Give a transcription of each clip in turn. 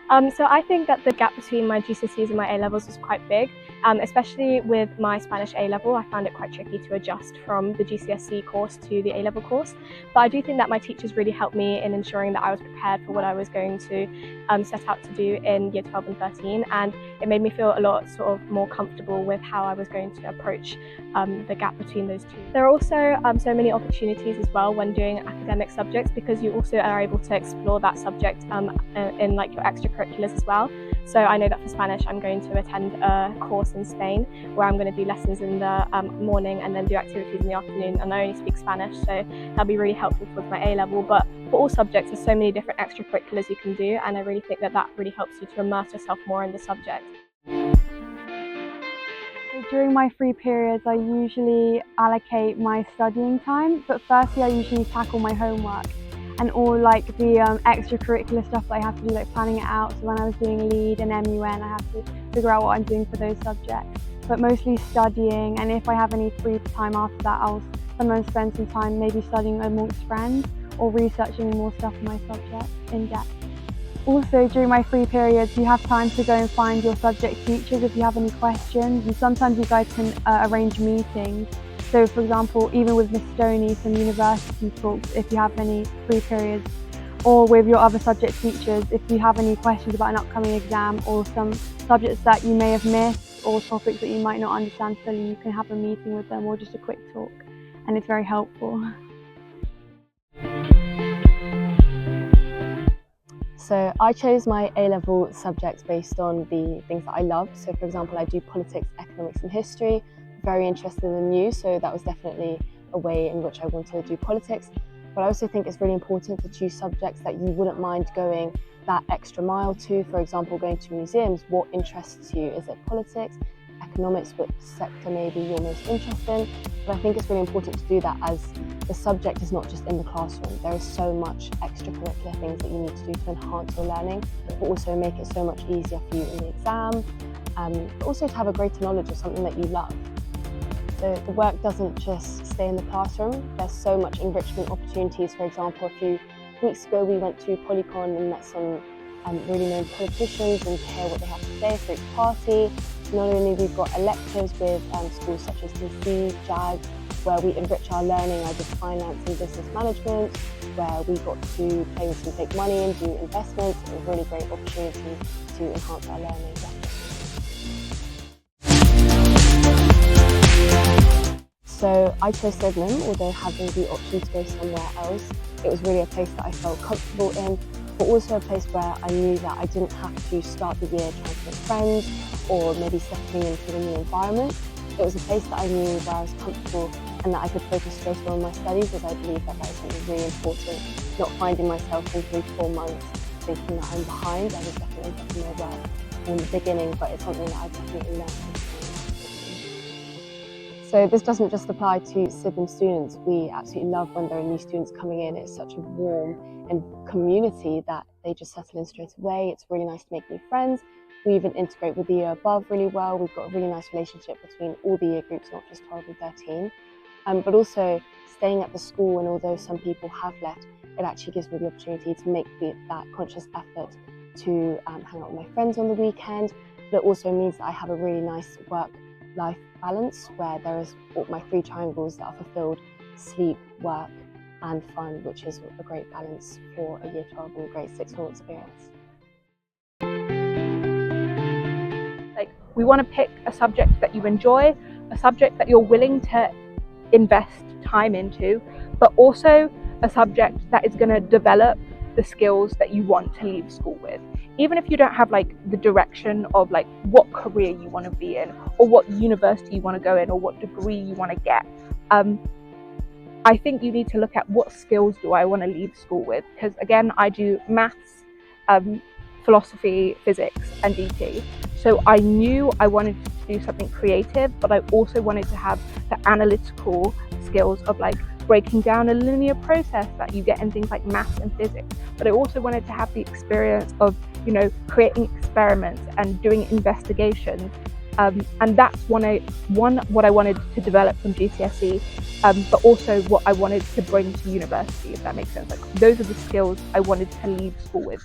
So I think that the gap between my GCSEs and my A-levels was quite big, especially with my Spanish A-level. I found it quite tricky to adjust from the GCSE course to the A-level course. But I do think that my teachers really helped me in ensuring that I was prepared for what I was going to set out to do in year 12 and 13, and it made me feel a lot sort of more comfortable with how I was going to approach the gap between those two. There are also so many opportunities as well when doing academic subjects, because you also are able to explore that subject in like your extracurriculars as well. So I know that for Spanish I'm going to attend a course in Spain where I'm going to do lessons in the morning and then do activities in the afternoon, and I only speak Spanish, so that'll be really helpful towards my A-level. But for all subjects there's so many different extracurriculars you can do, and I really think that that really helps you to immerse yourself more in the subject. During my free periods I usually allocate my studying time, but firstly I usually tackle my homework and all like the extracurricular stuff that I have to do, like planning it out. So when I was doing lead and MUN I have to figure out what I'm doing for those subjects, but mostly studying, and if I have any free time after that I'll sometimes spend some time maybe studying amongst friends or researching more stuff in my subject in depth. Also, during my free periods, you have time to go and find your subject teachers if you have any questions, and sometimes you guys can arrange meetings. So, for example, even with Miss Stoney, some university talks if you have any free periods, or with your other subject teachers if you have any questions about an upcoming exam or some subjects that you may have missed or topics that you might not understand fully, you can have a meeting with them or just a quick talk, and it's very helpful. So I chose my A-level subjects based on the things that I love. So for example, I do politics, economics and history, very interested in the news, so that was definitely a way in which I wanted to do politics. But I also think it's really important to choose subjects that you wouldn't mind going that extra mile to. For example, going to museums, what interests you? Is it politics, economics, which sector maybe you're most interested in? But I think it's really important to do that, as the subject is not just in the classroom. There is so much extracurricular things that you need to do to enhance your learning, but also make it so much easier for you in the exam, but also to have a greater knowledge of something that you love. So the work doesn't just stay in the classroom. There's so much enrichment opportunities. For example, a few weeks ago we went to Polycon and met some really known politicians and to hear what they have to say for each party. Not only we've got electives with schools such as DC, JAG, where we enrich our learning. I did finance and business management, where we got to play with some fake money and do investments. It was a really great opportunity to enhance our learning. So I chose Sydenham, although having the option to go somewhere else. It was really a place that I felt comfortable in, but also a place where I knew that I didn't have to start the year trying to make friends or maybe settling into a new environment. It was a place that I knew where I was comfortable and that I could focus straight on my studies, as I believe that that is something really important. Not finding myself in 3 to 4 months thinking that I'm behind. I was definitely getting my work in the beginning, but it's something that I definitely learned. So this doesn't just apply to Sydenham students. We absolutely love when there are new students coming in. It's such a warm and community that they just settle in straight away. It's really nice to make new friends. We even integrate with the year above really well. We've got a really nice relationship between all the year groups, not just 12 and 13. But also staying at the school, and although some people have left, it actually gives me the opportunity to make that conscious effort to hang out with my friends on the weekend. But it also means that I have a really nice work-life balance where there is all my 3 triangles that are fulfilled: sleep, work and fun, which is a great balance for a year 12 and a great 6-month experience. Like, we want to pick a subject that you enjoy, a subject that you're willing to invest time into, but also a subject that is going to develop the skills that you want to leave school with. Even if you don't have like the direction of like what career you want to be in, or what university you want to go in, or what degree you want to get, I think you need to look at what skills do I want to leave school with. Because again, I do maths, philosophy, physics and DT. So I knew I wanted to do something creative, but I also wanted to have the analytical skills of like breaking down a linear process that you get in things like maths and physics. But I also wanted to have the experience of, you know, creating experiments and doing investigations. And that's what I wanted to develop from GCSE, but also what I wanted to bring to university, if that makes sense. Like, those are the skills I wanted to leave school with.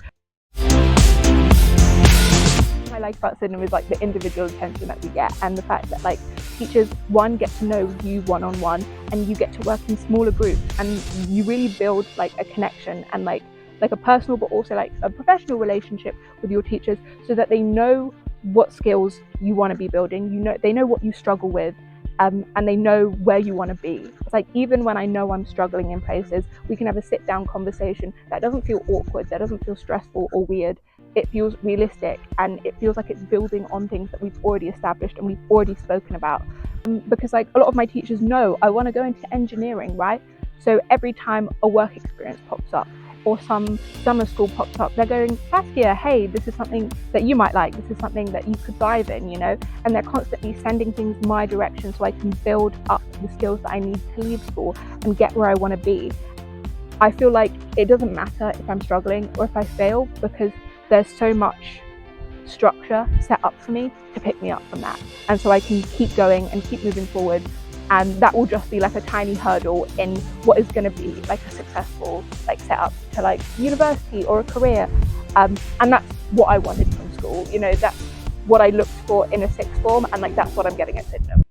I like about Sydenham is like the individual attention that we get, and the fact that like teachers, one, get to know you one-on-one, and you get to work in smaller groups, and you really build like a connection and like a personal but also like a professional relationship with your teachers, so that they know what skills you want to be building, they know what you struggle with, and they know where you want to be. It's like, even when I know I'm struggling in places, we can have a sit down conversation that doesn't feel awkward, that doesn't feel stressful or weird. It feels realistic, and it feels like it's building on things that we've already established and we've already spoken about. Because like a lot of my teachers know I want to go into engineering, right? So every time a work experience pops up or some summer school pops up, they're going, Saskia, hey, this is something that you might like, this is something that you could dive in, you know? And they're constantly sending things my direction so I can build up the skills that I need to leave school and get where I want to be. I feel like it doesn't matter if I'm struggling or if I fail, because there's so much structure set up for me to pick me up from that. And so I can keep going and keep moving forward. And that will just be like a tiny hurdle in what is going to be like a successful like setup to like university or a career. And that's what I wanted from school. You know, that's what I looked for in a sixth form, and like that's what I'm getting at Sydenham.